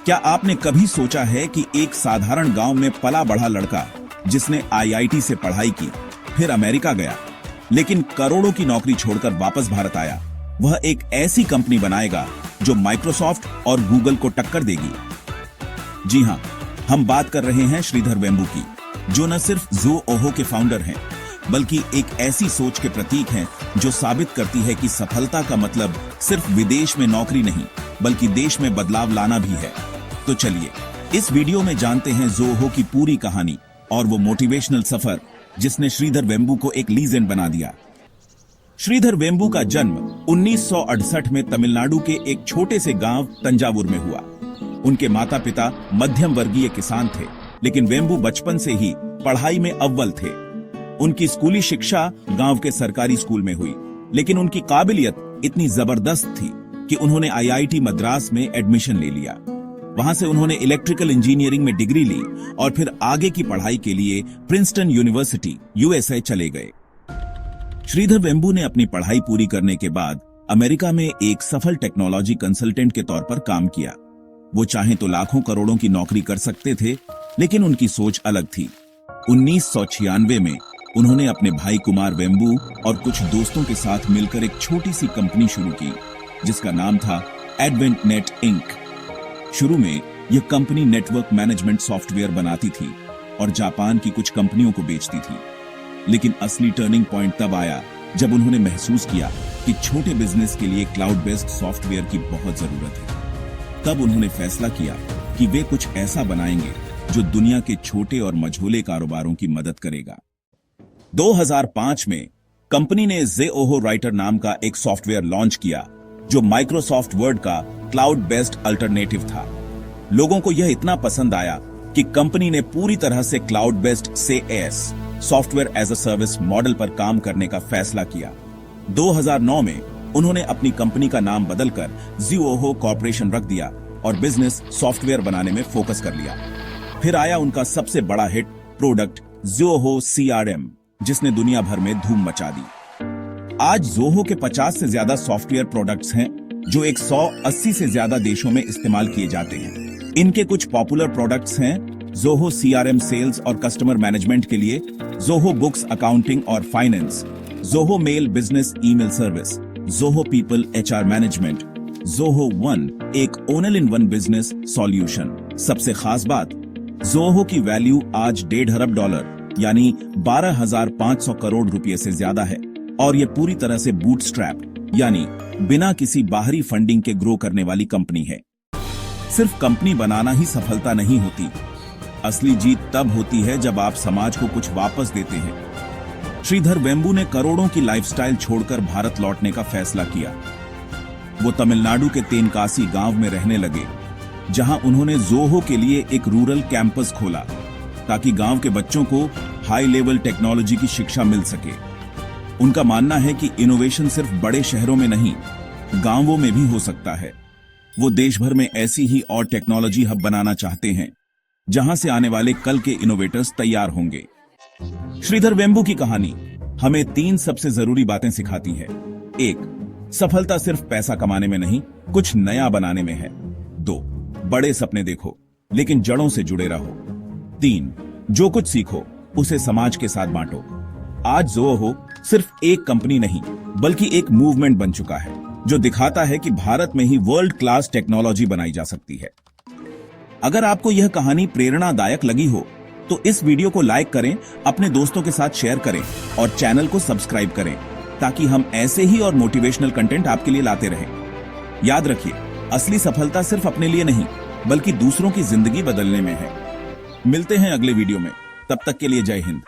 क्या आपने कभी सोचा है कि एक साधारण गांव में पला बढ़ा लड़का जिसने आईआईटी से पढ़ाई की, फिर अमेरिका गया, लेकिन करोड़ों की नौकरी छोड़कर वापस भारत आया, वह एक ऐसी कंपनी बनाएगा जो माइक्रोसॉफ्ट और गूगल को टक्कर देगी? जी हां, हम बात कर रहे हैं श्रीधर वेम्बू की, जो न सिर्फ ज़ोओहो के फाउंडर हैं, बल्कि एक ऐसी सोच के प्रतीक हैं जो साबित करती है कि सफलता का मतलब सिर्फ विदेश में नौकरी नहीं, बल्कि देश में बदलाव लाना भी है। तो चलिए इस वीडियो में जानते हैं ज़ोओहो की पूरी कहानी और वो मोटिवेशनल सफर जिसने श्रीधर वेम्बू को एक लीजेंड बना दिया। श्रीधर वेम्बू का जन्म 1968 में तमिलनाडु के एक छोटे से गांव तंजावुर में हुआ। उनके माता पिता मध्यम वर्गीय किसान थे, लेकिन वेम्बू बचपन से ही पढ़ाई में अव्वल थे। उनकी स्कूली शिक्षा गांव के सरकारी स्कूल में हुई, लेकिन उनकी काबिलियत इतनी जबरदस्त थी कि उन्होंने आईआईटी मद्रास में एडमिशन ले लिया। वहां से उन्होंने इलेक्ट्रिकल इंजीनियरिंग में डिग्री ली और फिर आगे की पढ़ाई के लिए प्रिंसटन यूनिवर्सिटी यूएसए चले गए। श्रीधर वेम्बू ने अपनी पढ़ाई पूरी करने के बाद अमेरिका में एक सफल टेक्नोलॉजी कंसल्टेंट के तौर पर काम किया। वो चाहे तो लाखों करोड़ों की नौकरी कर सकते थे, लेकिन उनकी सोच अलग थी। 1996 में उन्होंने अपने भाई कुमार वेम्बू और कुछ दोस्तों के साथ मिलकर एक छोटी सी कंपनी शुरू की, जिसका नाम था एडवेंट नेट इंक। शुरू में यह कंपनी नेटवर्क मैनेजमेंट सॉफ्टवेयर बनाती थी और जापान की कुछ कंपनियों को बेचती थी। लेकिन असली टर्निंग पॉइंट तब आया जब उन्होंने महसूस किया कि छोटे बिजनेस के लिए क्लाउड बेस्ड सॉफ्टवेयर की बहुत जरूरत है। तब उन्होंने फैसला किया कि वे कुछ ऐसा बनाएंगे जो दुनिया के छोटे और मझोले कारोबारों की मदद करेगा। 2005 में कंपनी ने ज़ोओहो राइटर नाम का एक सॉफ्टवेयर लॉन्च किया, जो माइक्रोसॉफ्ट वर्ड का क्लाउड बेस्ड अल्टरनेटिव था। लोगों को यह इतना पसंद आया कि कंपनी ने पूरी तरह से cloud based SaaS software as a service model पर काम करने का फैसला किया। 2009 में उन्होंने अपनी कंपनी का नाम बदलकर ज़ोओहो कॉर्पोरेशन रख दिया और बिजनेस सॉफ्टवेयर बनाने में फोकस कर लिया। फिर आया उनका सबसे बड़ा हिट प्रोडक्ट ज़ोओहो CRM, जिसने दुनिया भर में धूम मचा दी। आज ज़ोओहो के 50 से ज्यादा सॉफ्टवेयर प्रोडक्ट्स हैं, जो 180 से ज्यादा देशों में इस्तेमाल किए जाते हैं। इनके कुछ पॉपुलर प्रोडक्ट्स हैं ज़ोओहो CRM सेल्स और कस्टमर मैनेजमेंट के लिए, ज़ोओहो बुक्स अकाउंटिंग और finance, Zoho mail business email service, Zoho people HR management, Zoho one एक all in one business solution. सबसे खास बात, ज़ोओहो की वैल्यू आज $1.5 अरब यानी 12,500 करोड़ रुपए से ज्यादा है और ये पूरी तरह से बूटस्ट्रैप यानी बिना किसी बाहरी फंडिंग के ग्रो करने वाली कंपनी है। सिर्फ कंपनी बनाना ही सफलता नहीं होती, असली जीत तब होती है जब आप समाज को कुछ वापस देते हैं। श्रीधर वेम्बू ने करोड़ों की लाइफस्टाइल छोड़कर भारत लौटने का फैसला किया। वो तमिलनाडु के तेनकासी गांव में रहने लगे, जहां उन्होंने ज़ोओहो के लिए एक रूरल कैंपस खोला ताकि गांव के बच्चों को हाई लेवल टेक्नोलॉजी की शिक्षा मिल सके। उनका मानना है कि इनोवेशन सिर्फ बड़े शहरों में नहीं, गांवों में भी हो सकता है। वो देश भर में ऐसी ही और टेक्नोलॉजी हब बनाना चाहते हैं, जहां से आने वाले कल के इनोवेटर्स तैयार होंगे। श्रीधर वेम्बू की कहानी हमें 3 सबसे जरूरी बातें सिखाती है। 1. सफलता सिर्फ पैसा कमाने में नहीं, कुछ नया बनाने में है। 2. बड़े सपने देखो, लेकिन जड़ों से जुड़े रहो। 3. जो कुछ सीखो उसे समाज के साथ बांटो। आज ज़ोओहो सिर्फ एक कंपनी नहीं, बल्कि एक मूवमेंट बन चुका है, जो दिखाता है कि भारत में ही वर्ल्ड क्लास टेक्नोलॉजी बनाई जा सकती है। अगर आपको यह कहानी प्रेरणादायक लगी हो, तो इस वीडियो को लाइक करें, अपने दोस्तों के साथ शेयर करें और चैनल को सब्सक्राइब करें, ताकि हम ऐसे ही और मोटिवेशनल कंटेंट आपके लिए लाते रहें। याद रखिए, असली सफलता सिर्फ अपने लिए नहीं, बल्कि दूसरों की जिंदगी बदलने में है। मिलते हैं अगले वीडियो में, तब तक के लिए जय हिंद।